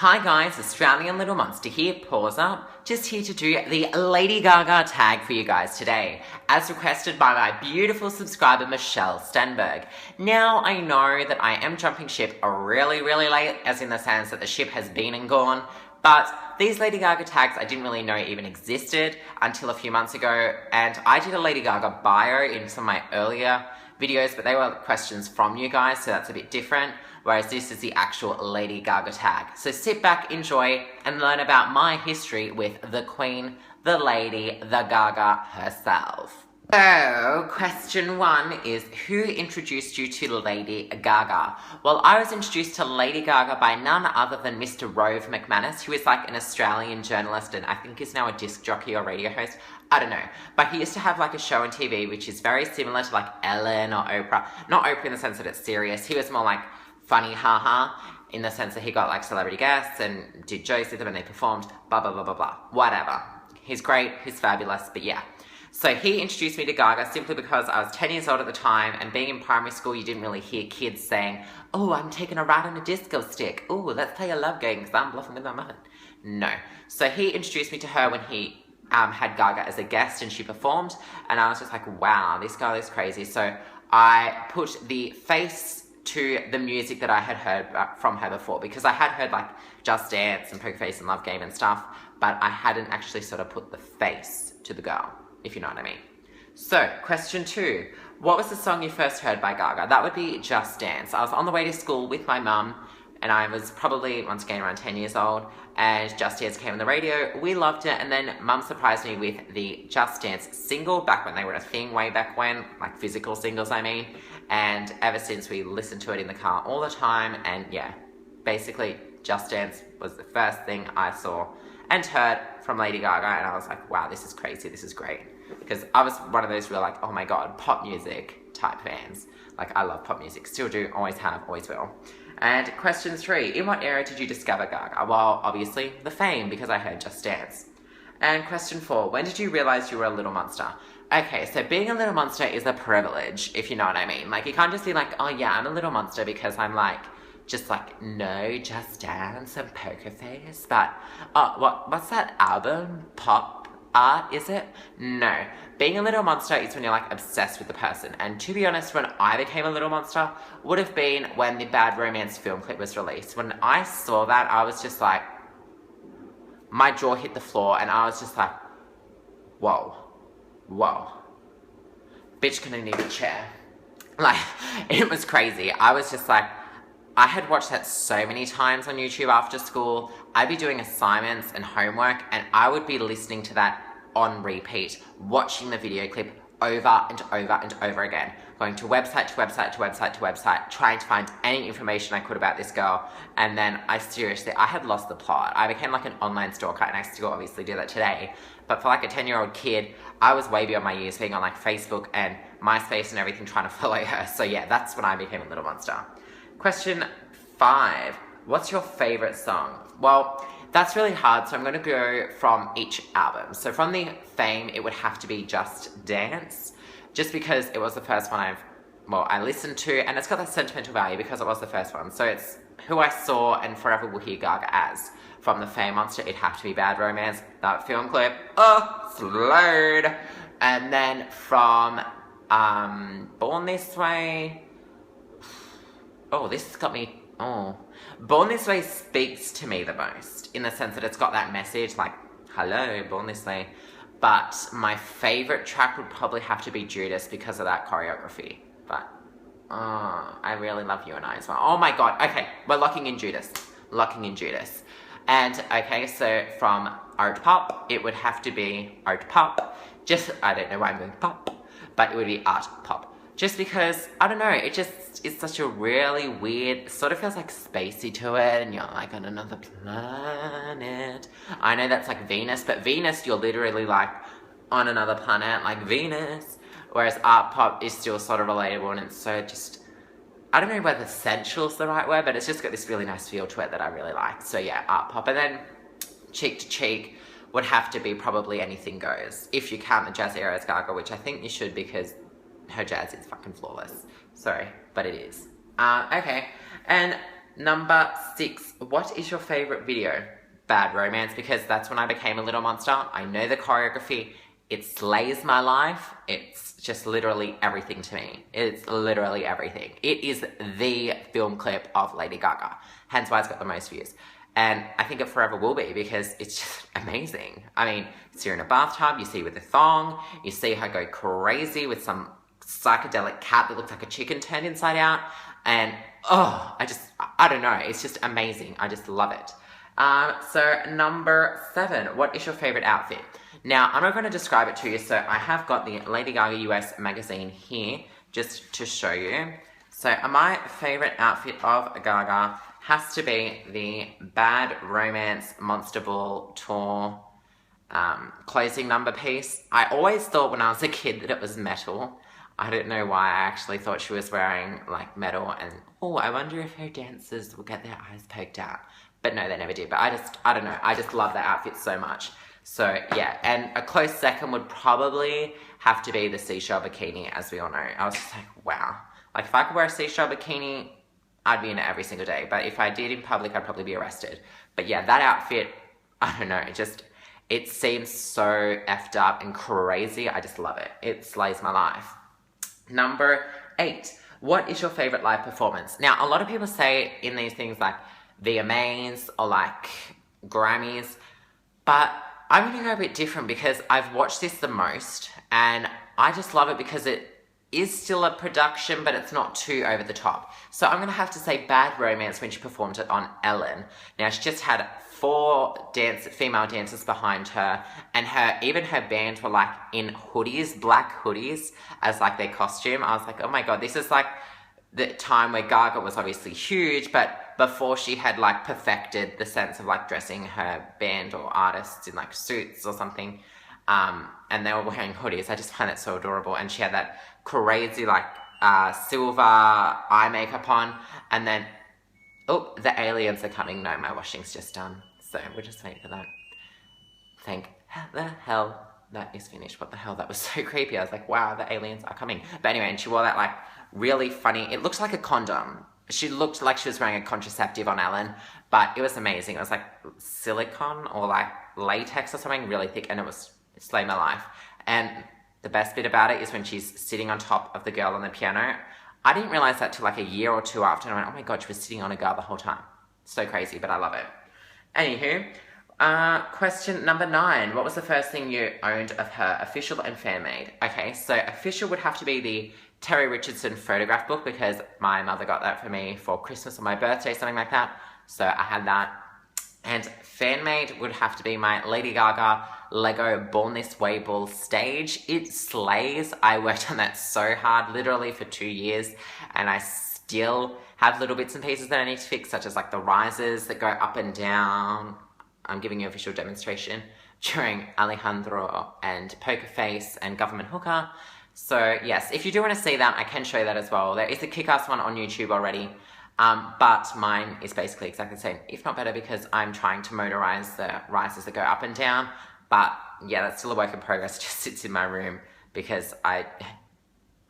Hi guys, Australian Little Monster here, pause up, just here to do the Lady Gaga tag for you guys today, as requested by my beautiful subscriber Michelle Stenberg. Now, I know that I am jumping ship really late, as in the sense that the ship has been and gone, but these Lady Gaga tags I didn't really know even existed until a few months ago, and I did a Lady Gaga bio in some of my earlier videos, but they were questions from you guys, so that's a bit different. Whereas this is the actual Lady Gaga tag. So sit back, enjoy, and learn about my history with the Queen, the Lady, the Gaga herself. So, question 1 is, who introduced you to Lady Gaga? Well, I was introduced to Lady Gaga by none other than Mr. Rove McManus, who is like an Australian journalist and I think is now a disc jockey or radio host. I don't know. But he used to have like a show on TV which is very similar to like Ellen or Oprah. Not Oprah in the sense that it's serious. He was more like funny haha, in the sense that he got like celebrity guests and did jokes with them and they performed, blah, blah, blah, blah, blah, whatever. He's great, he's fabulous, but yeah. So he introduced me to Gaga simply because I was 10 years old at the time, and being in primary school, you didn't really hear kids saying, oh, I'm taking a ride on a disco stick. Oh, let's play a love game because I'm bluffing with my mother. No. So he introduced me to her when he had Gaga as a guest and she performed, and I was just like, wow, this girl is crazy. So I put the face to the music that I had heard from her before, because I had heard like Just Dance and Poker Face and Love Game and stuff, but I hadn't actually sort of put the face to the girl, if you know what I mean. So, question 2, what was the song you first heard by Gaga? That would be Just Dance. I was on the way to school with my mum, and I was probably, once again, around 10 years old, and Just Dance came on the radio. We loved it, and then Mum surprised me with the Just Dance single, back when they were a thing, way back when, like physical singles, I mean, and ever since we listened to it in the car all the time, and yeah, basically Just Dance was the first thing I saw and heard from Lady Gaga, and I was like, wow, this is crazy, this is great, because I was one of those real like, oh my god, pop music type fans. Like, I love pop music, still do, always have, always will. And question 3, in what era did you discover Gaga? Well, obviously, the Fame, because I heard Just Dance. And question 4, when did you realise you were a little monster? Okay, so being a little monster is a privilege, if you know what I mean. Like, you can't just be like, oh yeah, I'm a little monster because I'm like, just like, no, Just Dance and Poker Face, but, what's that album? Pop Art, is it? No. Being a little monster is when you're like obsessed with the person. And to be honest, when I became a little monster would have been when the Bad Romance film clip was released. When I saw that, I was just like, my jaw hit the floor and I was just like, whoa, bitch gonna need a chair. Like, it was crazy. I was just like, I had watched that so many times on YouTube after school. I'd be doing assignments and homework and I would be listening to that on repeat, watching the video clip over and over and over again, going to website to website to website to website, trying to find any information I could about this girl, and then I had lost the plot. I became like an online stalker, and I still obviously do that today, but for like a 10-year-old kid, I was way beyond my years, being on like Facebook and MySpace and everything, trying to follow her. So yeah, that's when I became a little monster. Question 5, what's your favourite song? Well, that's really hard, so I'm going to go from each album. So from the Fame, it would have to be Just Dance, just because it was the first one I listened to, and it's got that sentimental value because it was the first one. So it's who I saw and forever will hear Gaga as. From the Fame monster, it'd have to be Bad Romance, that film clip, slowed. And then from Born This Way, this has got me, Born This Way speaks to me the most, in the sense that it's got that message, like, hello, Born This Way. But my favourite track would probably have to be Judas because of that choreography. But, I really love You and I as well. Oh my god, okay, we're locking in Judas. And, okay, so from Art Pop, it would have to be Art Pop. I don't know why I'm going pop, but it would be Art Pop. Just because, I don't know, it's such a really weird, sort of feels like spacey to it, and you're like on another planet. I know that's like Venus, but Venus, you're literally like on another planet, like Venus. Whereas Art Pop is still sort of relatable, and it's so just, I don't know whether sensual's the right word, but it's just got this really nice feel to it that I really like. So yeah, Art Pop. And then Cheek to Cheek would have to be probably Anything Goes, if you count the jazz era as Gaga, which I think you should, because her jazz is fucking flawless. Sorry, but it is. Okay, and number 6, what is your favorite video? Bad Romance, because that's when I became a little monster. I know the choreography. It slays my life. It's just literally everything to me. It's literally everything. It is the film clip of Lady Gaga. Hence why it's got the most views. And I think it forever will be because it's just amazing. I mean, see her in a bathtub, you see with a thong, you see her go crazy with some psychedelic cat that looks like a chicken turned inside out. And, oh, I don't know. It's just amazing. I just love it. So number 7, what is your favorite outfit? Now, I'm not going to describe it to you, so I have got the Lady Gaga US magazine here just to show you. So my favorite outfit of Gaga has to be the Bad Romance Monster Ball Tour closing number piece. I always thought when I was a kid that it was metal. I don't know why. I actually thought she was wearing like metal, and oh, I wonder if her dancers will get their eyes poked out. But no, they never did. But I don't know. I just love that outfit so much. So yeah, and a close second would probably have to be the seashell bikini, as we all know. I was just like, wow. Like if I could wear a seashell bikini, I'd be in it every single day. But if I did in public, I'd probably be arrested. But yeah, that outfit, I don't know, it seems so effed up and crazy. I just love it. It slays my life. Number 8, what is your favorite live performance? Now, a lot of people say in these things like VMAs or like Grammys, but I'm going to go a bit different because I've watched this the most and I just love it because it is still a production, but it's not too over the top. So I'm going to have to say Bad Romance when she performed it on Ellen. Now, she just had 4 female dancers behind her, and even her band were like in hoodies, black hoodies, as like their costume. I was like, oh my God, this is like the time where Gaga was obviously huge, but before she had like perfected the sense of like dressing her band or artists in like suits or something. And they were wearing hoodies. I just find it so adorable. And she had that crazy like silver eye makeup on. And then, oh, the aliens are coming. No, my washing's just done. So we're just waiting for that. Thank the hell that is finished. What the hell? That was so creepy. I was like, wow, the aliens are coming. But anyway, and she wore that like really funny, it looks like a condom. She looked like she was wearing a contraceptive on Ellen, but it was amazing. It was like silicone or like latex or something really thick, and it slayed my life. And the best bit about it is when she's sitting on top of the girl on the piano. I didn't realize that till like a year or 2 after, and I went, oh my God, she was sitting on a girl the whole time. So crazy, but I love it. Anywho, question number 9. What was the first thing you owned of her, official and fan-made? Okay, so official would have to be the Terry Richardson photograph book because my mother got that for me for Christmas or my birthday, something like that. So I had that. And fan-made would have to be my Lady Gaga Lego Born This Way ball stage. It slays. I worked on that so hard, literally for 2 years, and I still have little bits and pieces that I need to fix, such as like the risers that go up and down. I'm giving you a visual demonstration during Alejandro and Poker Face and Government Hooker. So yes, if you do want to see that, I can show you that as well. There is a kick-ass one on YouTube already, but mine is basically exactly the same, if not better, because I'm trying to motorize the risers that go up and down. But yeah, that's still a work in progress. It just sits in my room because I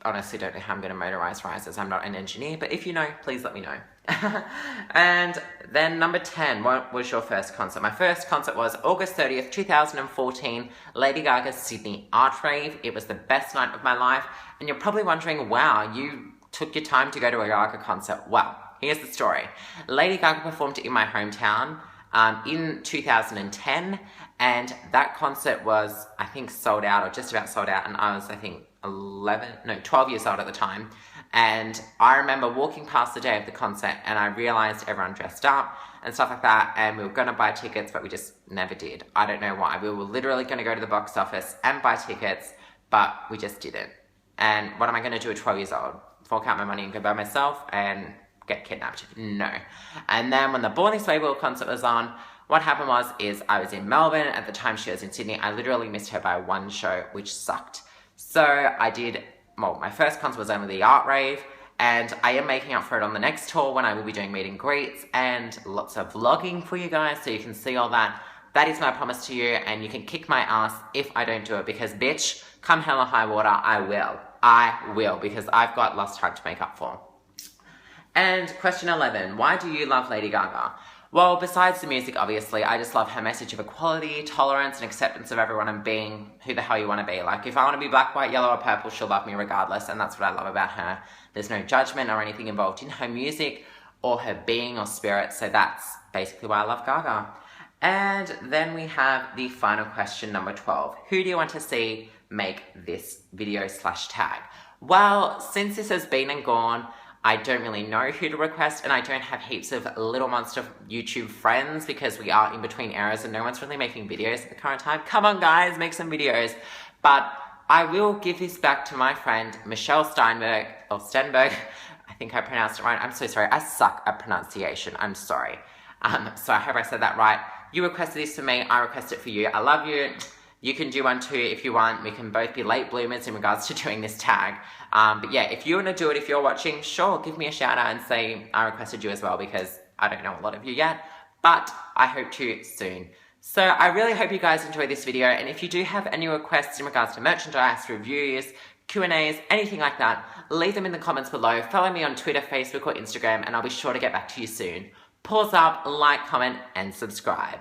honestly don't know how I'm going to motorize risers. I'm not an engineer, but if you know, please let me know. And then number 10, what was your first concert? My first concert was August 30th, 2014, Lady Gaga's Sydney Art Rave. It was the best night of my life. And you're probably wondering, wow, you took your time to go to a Gaga concert. Well, here's the story. Lady Gaga performed in my hometown in 2010, and that concert was, I think, sold out or just about sold out, and I was, I think, 12 years old at the time. And I remember walking past the day of the concert and I realized everyone dressed up and stuff like that, and we were going to buy tickets, but we just never did. I don't know why. We were literally going to go to the box office and buy tickets, but we just didn't. And what am I going to do at 12 years old? Fork out my money and go by myself and get kidnapped? No. And then when the Born This Way concert was on, what happened is I was in Melbourne. At the time she was in Sydney. I literally missed her by one show, which sucked. So I did, well, my first concert was only the Art Rave, and I am making up for it on the next tour when I will be doing meet and greets and lots of vlogging for you guys so you can see all that. That is my promise to you, and you can kick my ass if I don't do it, because bitch, come hell or high water, I will. I will, because I've got lost time to make up for. And question 11, why do you love Lady Gaga? Well, besides the music, obviously, I just love her message of equality, tolerance, and acceptance of everyone and being who the hell you want to be. Like, if I want to be black, white, yellow, or purple, she'll love me regardless, and that's what I love about her. There's no judgment or anything involved in her music or her being or spirit, so that's basically why I love Gaga. And then we have the final question, number 12. Who do you want to see make this video / tag? Well, since this has been and gone, I don't really know who to request, and I don't have heaps of Little Monster YouTube friends because we are in between eras and no one's really making videos at the current time. Come on, guys, make some videos. But I will give this back to my friend Michelle Stenberg. I think I pronounced it right. I'm so sorry. I suck at pronunciation. I'm sorry. So I hope I said that right. You requested this for me. I request it for you. I love you. You can do one too if you want. We can both be late bloomers in regards to doing this tag. But yeah, if you want to do it, if you're watching, sure, give me a shout out and say I requested you as well, because I don't know a lot of you yet, but I hope to soon. So I really hope you guys enjoyed this video, and if you do have any requests in regards to merchandise, reviews, Q&As, anything like that, leave them in the comments below. Follow me on Twitter, Facebook, or Instagram, and I'll be sure to get back to you soon. Pause up, like, comment, and subscribe.